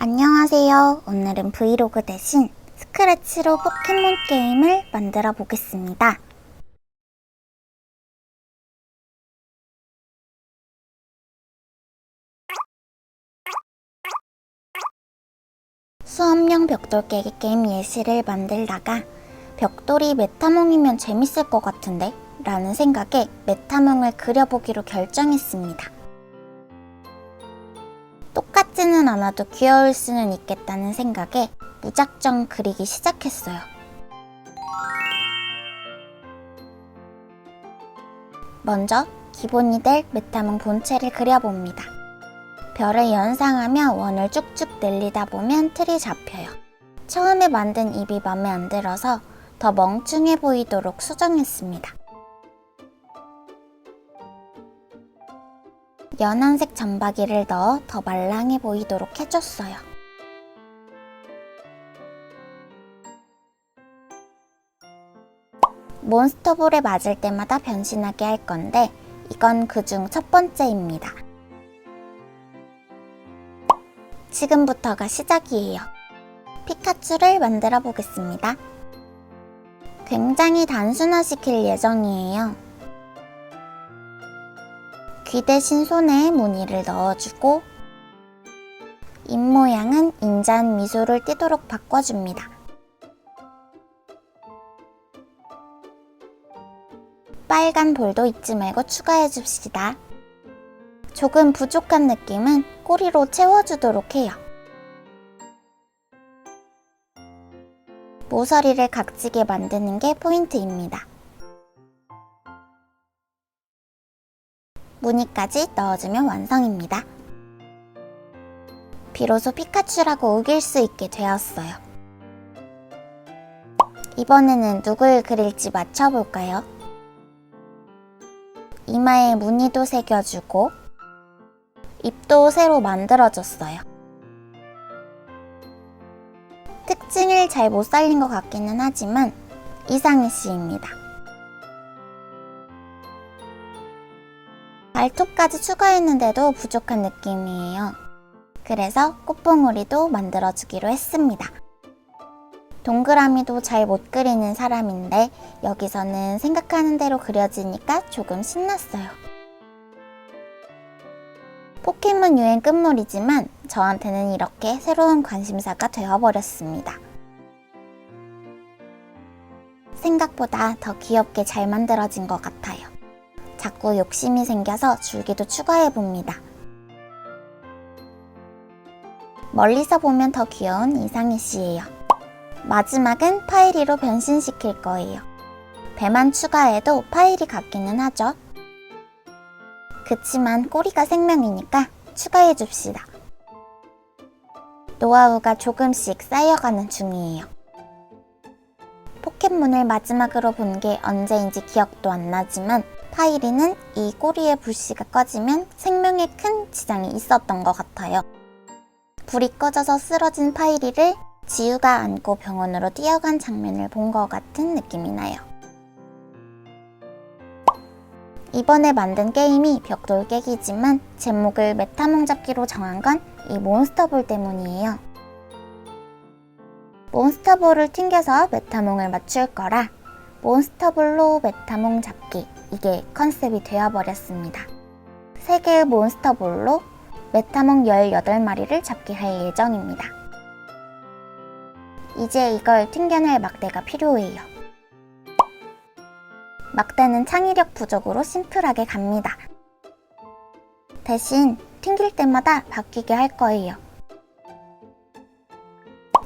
안녕하세요. 오늘은 브이로그 대신 스크래치로 포켓몬 게임을 만들어 보겠습니다. 수업용 벽돌 깨기 게임 예시를 만들다가 벽돌이 메타몽이면 재밌을 것 같은데? 라는 생각에 메타몽을 그려보기로 결정했습니다. 똑같지는 않아도 귀여울 수는 있겠다는 생각에 무작정 그리기 시작했어요. 먼저 기본이 될 메타몽 본체를 그려봅니다. 별을 연상하며 원을 쭉쭉 늘리다 보면 틀이 잡혀요. 처음에 만든 입이 맘에 안 들어서 더 멍청해 보이도록 수정했습니다. 연한색 점박이를 넣어 더 말랑해 보이도록 해줬어요. 몬스터볼에 맞을 때마다 변신하게 할 건데 이건 그중 첫 번째입니다. 지금부터가 시작이에요. 피카츄를 만들어 보겠습니다. 굉장히 단순화시킬 예정이에요. 귀 대신 손에 무늬를 넣어주고 입 모양은 인자한 미소를 띠도록 바꿔줍니다. 빨간 볼도 잊지 말고 추가해줍시다. 조금 부족한 느낌은 꼬리로 채워주도록 해요. 모서리를 각지게 만드는 게 포인트입니다. 무늬까지 넣어주면 완성입니다. 비로소 피카츄라고 우길 수 있게 되었어요. 이번에는 누굴 그릴지 맞춰볼까요? 이마에 무늬도 새겨주고 입도 새로 만들어줬어요. 특징을 잘 못 살린 것 같기는 하지만 이상희 씨입니다. 발톱까지 추가했는데도 부족한 느낌이에요. 그래서 꽃봉오리도 만들어주기로 했습니다. 동그라미도 잘 못 그리는 사람인데 여기서는 생각하는 대로 그려지니까 조금 신났어요. 포켓몬 유행 끝물이지만 저한테는 이렇게 새로운 관심사가 되어버렸습니다. 생각보다 더 귀엽게 잘 만들어진 것 같아요. 자꾸 욕심이 생겨서 줄기도 추가해봅니다. 멀리서 보면 더 귀여운 이상희 씨예요. 마지막은 파이리로 변신시킬 거예요. 배만 추가해도 파이리 같기는 하죠. 그치만 꼬리가 생명이니까 추가해줍시다. 노하우가 조금씩 쌓여가는 중이에요. 포켓몬을 마지막으로 본 게 언제인지 기억도 안 나지만 파이리는 이 꼬리의 불씨가 꺼지면 생명에 큰 지장이 있었던 것 같아요. 불이 꺼져서 쓰러진 파이리를 지우가 안고 병원으로 뛰어간 장면을 본 것 같은 느낌이 나요. 이번에 만든 게임이 벽돌 깨기지만 제목을 메타몽 잡기로 정한 건 이 몬스터볼 때문이에요. 몬스터볼을 튕겨서 메타몽을 맞출 거라 몬스터볼로 메타몽 잡기, 이게 컨셉이 되어버렸습니다. 3개의 몬스터볼로 메타몽 18마리를 잡게 할 예정입니다. 이제 이걸 튕겨낼 막대가 필요해요. 막대는 창의력 부족으로 심플하게 갑니다. 대신 튕길 때마다 바뀌게 할 거예요.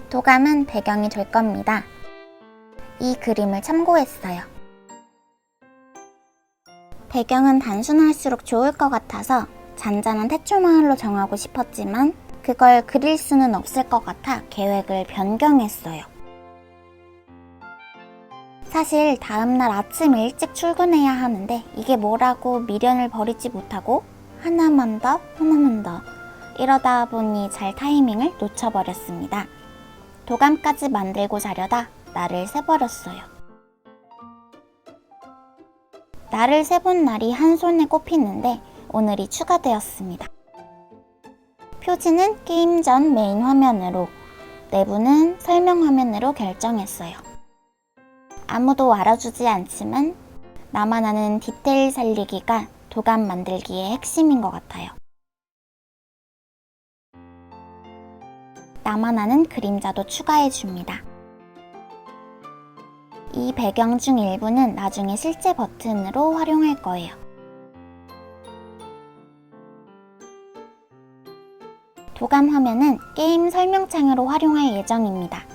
도감은 배경이 될 겁니다. 이 그림을 참고했어요. 배경은 단순할수록 좋을 것 같아서 잔잔한 태초마을로 정하고 싶었지만 그걸 그릴 수는 없을 것 같아 계획을 변경했어요. 사실 다음날 아침 일찍 출근해야 하는데 이게 뭐라고 미련을 버리지 못하고 하나만 더 이러다 보니 잘 타이밍을 놓쳐버렸습니다. 도감까지 만들고 자려다 날을 새버렸어요. 날을 새본 날이 한 손에 꼽히는데 오늘이 추가되었습니다. 표지는 게임 전 메인 화면으로, 내부는 설명 화면으로 결정했어요. 아무도 알아주지 않지만 나만 아는 디테일 살리기가 도감 만들기의 핵심인 것 같아요. 나만 아는 그림자도 추가해줍니다. 이 배경 중 일부는 나중에 실제 버튼으로 활용할 거예요. 도감 화면은 게임 설명창으로 활용할 예정입니다.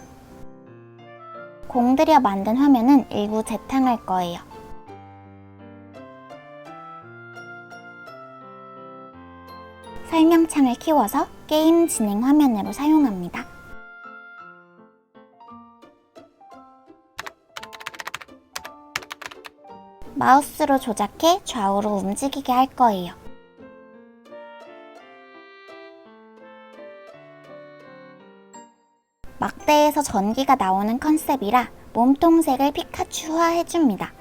공들여 만든 화면은 일부 재탕할 거예요. 설명창을 키워서 게임 진행 화면으로 사용합니다. 마우스로 조작해 좌우로 움직이게 할 거예요. 막대에서 전기가 나오는 컨셉이라 몸통색을 피카츄화 해줍니다.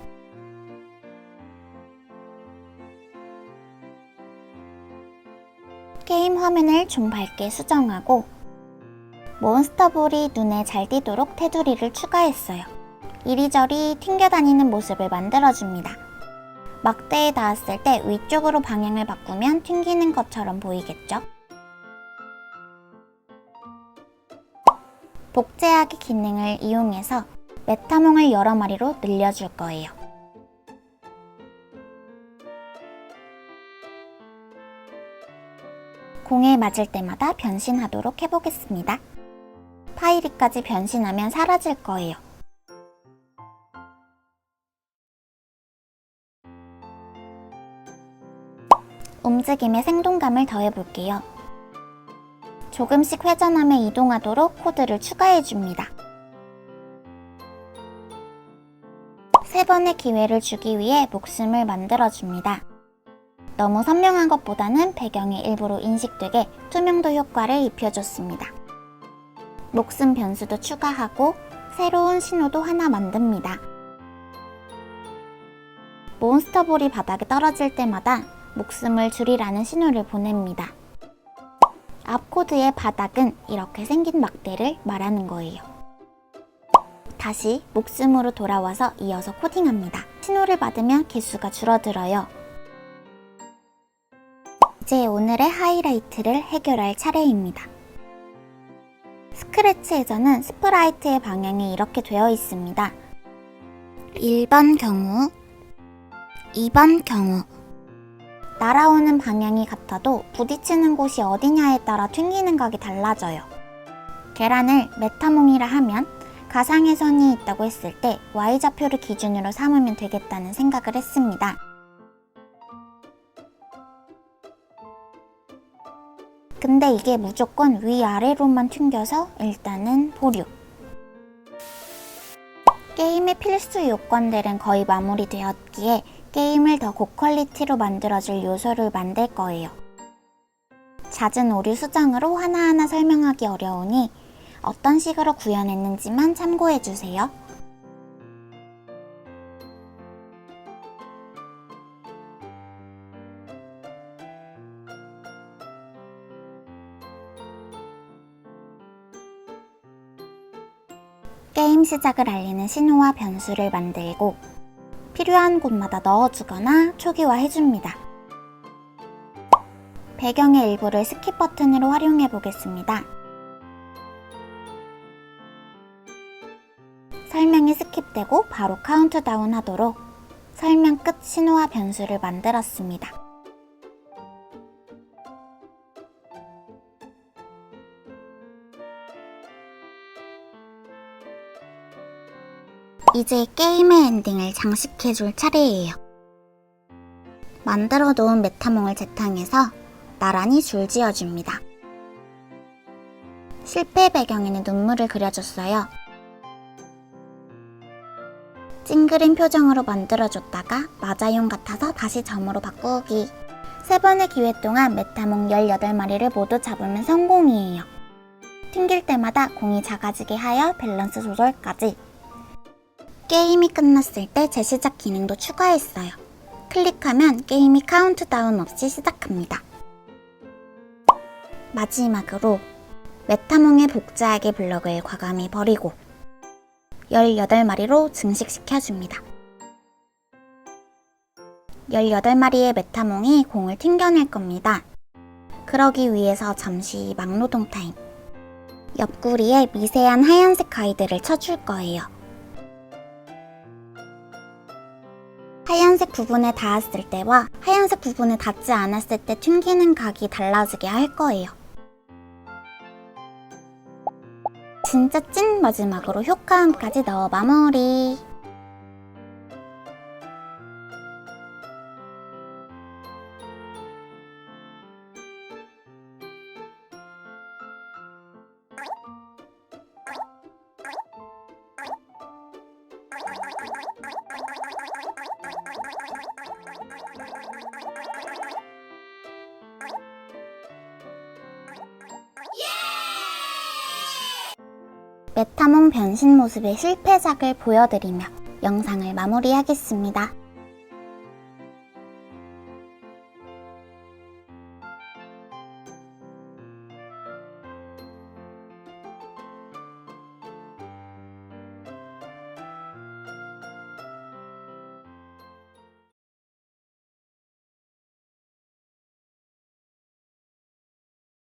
게임 화면을 좀 밝게 수정하고 몬스터볼이 눈에 잘 띄도록 테두리를 추가했어요. 이리저리 튕겨다니는 모습을 만들어줍니다. 막대에 닿았을 때 위쪽으로 방향을 바꾸면 튕기는 것처럼 보이겠죠? 복제하기 기능을 이용해서 메타몽을 여러 마리로 늘려줄 거예요. 공에 맞을 때마다 변신하도록 해보겠습니다. 파이리까지 변신하면 사라질 거예요. 움직임에 생동감을 더해볼게요. 조금씩 회전하며 이동하도록 코드를 추가해줍니다. 3번의 기회를 주기 위해 목숨을 만들어줍니다. 너무 선명한 것보다는 배경의 일부로 인식되게 투명도 효과를 입혀줬습니다. 목숨 변수도 추가하고 새로운 신호도 하나 만듭니다. 몬스터볼이 바닥에 떨어질 때마다 목숨을 줄이라는 신호를 보냅니다. 앞 코드의 바닥은 이렇게 생긴 막대를 말하는 거예요. 다시 목숨으로 돌아와서 이어서 코딩합니다. 신호를 받으면 개수가 줄어들어요. 이제 오늘의 하이라이트를 해결할 차례입니다. 스크래치에서는 스프라이트의 방향이 이렇게 되어 있습니다. 1번 경우, 2번 경우. 날아오는 방향이 같아도 부딪히는 곳이 어디냐에 따라 튕기는 각이 달라져요. 계란을 메타몽이라 하면 가상의 선이 있다고 했을 때 Y좌표를 기준으로 삼으면 되겠다는 생각을 했습니다. 근데 이게 무조건 위아래로만 튕겨서 일단은 보류. 게임의 필수 요건들은 거의 마무리되었기에 게임을 더 고퀄리티로 만들어줄 요소를 만들 거예요. 잦은 오류 수정으로 하나하나 설명하기 어려우니 어떤 식으로 구현했는지만 참고해주세요. 게임 시작을 알리는 신호와 변수를 만들고 필요한 곳마다 넣어주거나 초기화해줍니다. 배경의 일부를 스킵 버튼으로 활용해 보겠습니다. 설명이 스킵되고 바로 카운트다운 하도록 설명 끝 신호와 변수를 만들었습니다. 이제 게임의 엔딩을 장식해줄 차례예요. 만들어 놓은 메타몽을 재탕해서 나란히 줄지어줍니다. 실패 배경에는 눈물을 그려줬어요. 찡그린 표정으로 만들어줬다가 마자용 같아서 다시 점으로 바꾸기. 3번의 기회 동안 메타몽 18마리를 모두 잡으면 성공이에요. 튕길 때마다 공이 작아지게 하여 밸런스 조절까지. 게임이 끝났을 때 재시작 기능도 추가했어요. 클릭하면 게임이 카운트다운 없이 시작합니다. 마지막으로 메타몽의 복제하기 블럭을 과감히 버리고 18마리로 증식시켜줍니다. 18마리의 메타몽이 공을 튕겨낼 겁니다. 그러기 위해서 잠시 막노동 타임. 옆구리에 미세한 하얀색 가이드를 쳐줄 거예요. 하얀색 부분에 닿았을 때와 하얀색 부분에 닿지 않았을 때 튕기는 각이 달라지게 할 거예요. 진짜 찐 마지막으로 효과음까지 넣어 마무리. 메타몽 변신 모습의 실패작을 보여드리며 영상을 마무리하겠습니다.